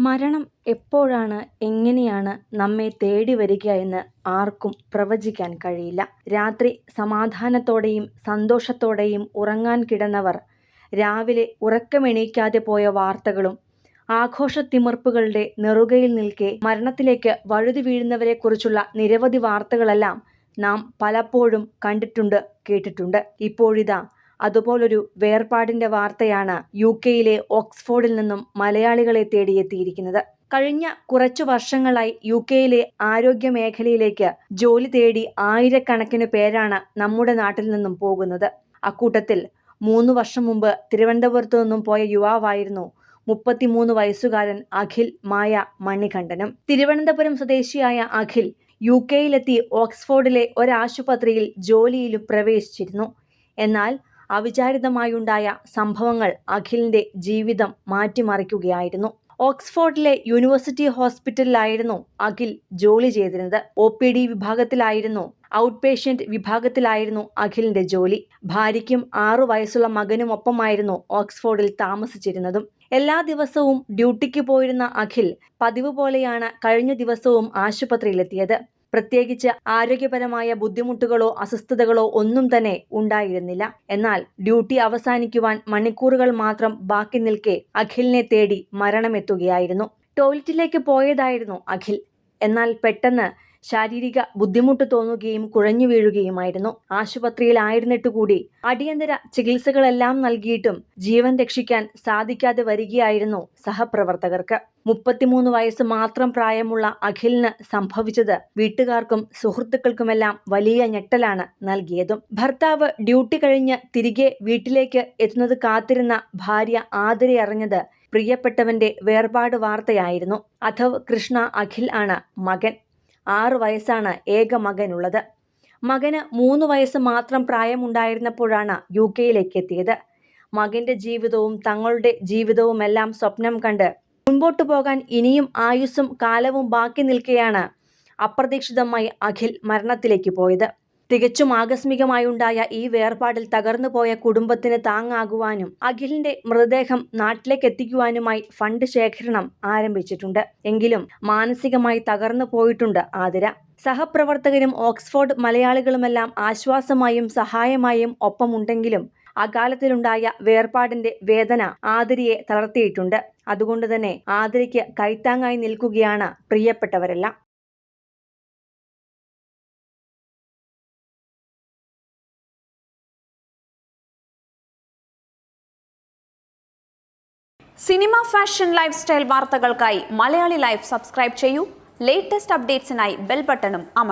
മരണം എപ്പോഴാണ്, എങ്ങനെയാണ് നമ്മെ തേടി വരിക എന്ന് ആർക്കും പ്രവചിക്കാൻ കഴിയില്ല. രാത്രി സമാധാനത്തോടെയും സന്തോഷത്തോടെയും ഉറങ്ങാൻ കിടന്നവർ രാവിലെ ഉറക്കമെണീക്കാതെ പോയ വാർത്തകളും, ആഘോഷത്തിമിർപ്പുകളുടെ നെറുകയിൽ നിൽക്കെ മരണത്തിലേക്ക് വഴുതി വീഴുന്നവരെക്കുറിച്ചുള്ള നിരവധി വാർത്തകളെല്ലാം നാം പലപ്പോഴും കണ്ടിട്ടുണ്ട്, കേട്ടിട്ടുണ്ട്. ഇപ്പോഴിതാ അതുപോലൊരു വേർപാടിന്റെ വാർത്തയാണ് UK-യിലെ ഓക്സ്ഫോർഡിൽ നിന്നും മലയാളികളെ തേടിയെത്തിയിരിക്കുന്നത്. കഴിഞ്ഞ കുറച്ചു വർഷങ്ങളായി UK-യിലെ ആരോഗ്യ മേഖലയിലേക്ക് ജോലി തേടി ആയിരക്കണക്കിന് പേരാണ് നമ്മുടെ നാട്ടിൽ നിന്നും പോകുന്നത്. അക്കൂട്ടത്തിൽ 3 വർഷം മുമ്പ് തിരുവനന്തപുരത്തു നിന്നും പോയ യുവാവായിരുന്നു 33 വയസ്സുകാരൻ അഖിൽ മായ മണികണ്ഠനും. തിരുവനന്തപുരം സ്വദേശിയായ അഖിൽ UK-യിലെത്തി ഓക്സ്ഫോർഡിലെ ഒരാശുപത്രിയിൽ ജോലിയിലും പ്രവേശിച്ചിരുന്നു. എന്നാൽ അവിചാരിതമായുണ്ടായ സംഭവങ്ങൾ അഖിലിന്റെ ജീവിതം മാറ്റിമറിക്കുകയായിരുന്നു. ഓക്സ്ഫോർഡിലെ യൂണിവേഴ്സിറ്റി ഹോസ്പിറ്റലിലായിരുന്നു അഖിൽ ജോലി ചെയ്തിരുന്നത്. OPD വിഭാഗത്തിലായിരുന്നു, ഔട്ട് പേഷ്യന്റ് വിഭാഗത്തിലായിരുന്നു അഖിലിന്റെ ജോലി. ഭാര്യയ്ക്കും 6 വയസ്സുള്ള മകനുമൊപ്പമായിരുന്നു ഓക്സ്ഫോർഡിൽ താമസിച്ചിരുന്നതും. എല്ലാ ദിവസവും ഡ്യൂട്ടിക്ക് പോയിരുന്ന അഖിൽ പതിവ് പോലെയാണ് കഴിഞ്ഞ ദിവസവും ആശുപത്രിയിലെത്തിയത്. പ്രത്യേകിച്ച് ആരോഗ്യപരമായ ബുദ്ധിമുട്ടുകളോ അസ്വസ്ഥതകളോ ഒന്നും തന്നെ ഉണ്ടായിരുന്നില്ല. എന്നാൽ ഡ്യൂട്ടി അവസാനിക്കുവാൻ മണിക്കൂറുകൾ മാത്രം ബാക്കി നിൽക്കെ അഖിലിനെ തേടി മരണമെത്തുകയായിരുന്നു. ടോയ്ലറ്റിലേക്ക് പോയതായിരുന്നു അഖിൽ. എന്നാൽ പെട്ടെന്ന് ശാരീരിക ബുദ്ധിമുട്ട് തോന്നുകയും കുഴഞ്ഞു വീഴുകയുമായിരുന്നു. ആശുപത്രിയിലായിരുന്നിട്ട് കൂടി അടിയന്തര ചികിത്സകളെല്ലാം നൽകിയിട്ടും ജീവൻ രക്ഷിക്കാൻ സാധിക്കാതെ വരികയായിരുന്നു സഹപ്രവർത്തകർക്ക്. 33 വയസ്സ് മാത്രം പ്രായമുള്ള അഖിലിന് സംഭവിച്ചത് വീട്ടുകാർക്കും സുഹൃത്തുക്കൾക്കുമെല്ലാം വലിയ ഞെട്ടലാണ് നൽകിയതും. ഭർത്താവ് ഡ്യൂട്ടി കഴിഞ്ഞ് തിരികെ വീട്ടിലേക്ക് എത്തുന്നത് കാത്തിരുന്ന ഭാര്യ ആതിര അറിഞ്ഞത് പ്രിയപ്പെട്ടവന്റെ വേർപാട് വാർത്തയായിരുന്നു. അഥവ് കൃഷ്ണ അഖിൽ ആണ് മകൻ. 6 വയസ്സാണ് ഏക മകനുള്ളത്. മകന് 3 വയസ്സ് മാത്രം പ്രായമുണ്ടായിരുന്നപ്പോഴാണ് UK-യിലേക്ക് എത്തിയത്. മകന്റെ ജീവിതവും തങ്ങളുടെ ജീവിതവുമെല്ലാം സ്വപ്നം കണ്ട് മുൻപോട്ടു പോകാൻ ഇനിയും ആയുസ്സും കാലവും ബാക്കി നിൽക്കെയാണ് അപ്രതീക്ഷിതമായി അഖിൽ മരണത്തിലേക്ക് പോയത്. തികച്ചും ആകസ്മികമായുണ്ടായ ഈ വേർപാടിൽ തകർന്നുപോയ കുടുംബത്തിന് താങ്ങാകുവാനും അഖിലിന്റെ മൃതദേഹം നാട്ടിലേക്ക് എത്തിക്കുവാനുമായി ഫണ്ട് ശേഖരണം ആരംഭിച്ചിട്ടുണ്ട്. എങ്കിലും മാനസികമായി തകർന്നു പോയിട്ടുണ്ട് ആതിര. സഹപ്രവർത്തകരും ഓക്സ്ഫോർഡ് മലയാളികളുമെല്ലാം ആശ്വാസമായും സഹായമായും ഒപ്പമുണ്ടെങ്കിലും അകാലത്തിലുണ്ടായ വേർപാടിന്റെ വേദന ആതിരയെ തളർത്തിയിട്ടുണ്ട്. അതുകൊണ്ട് തന്നെ ആതിരയ്ക്ക് കൈത്താങ്ങായി നിൽക്കുകയാണ് പ്രിയപ്പെട്ടവരെല്ലാം. സിനിമ, ഫാഷൻ, ലൈഫ് സ്റ്റൈൽ വാർത്തകൾക്കായി മലയാളി ലൈഫ് സബ്സ്ക്രൈബ് ചെയ്യൂ. ലേറ്റസ്റ്റ് അപ്ഡേറ്റ്സിനായി ബെൽ ബട്ടണും അമർത്തുക.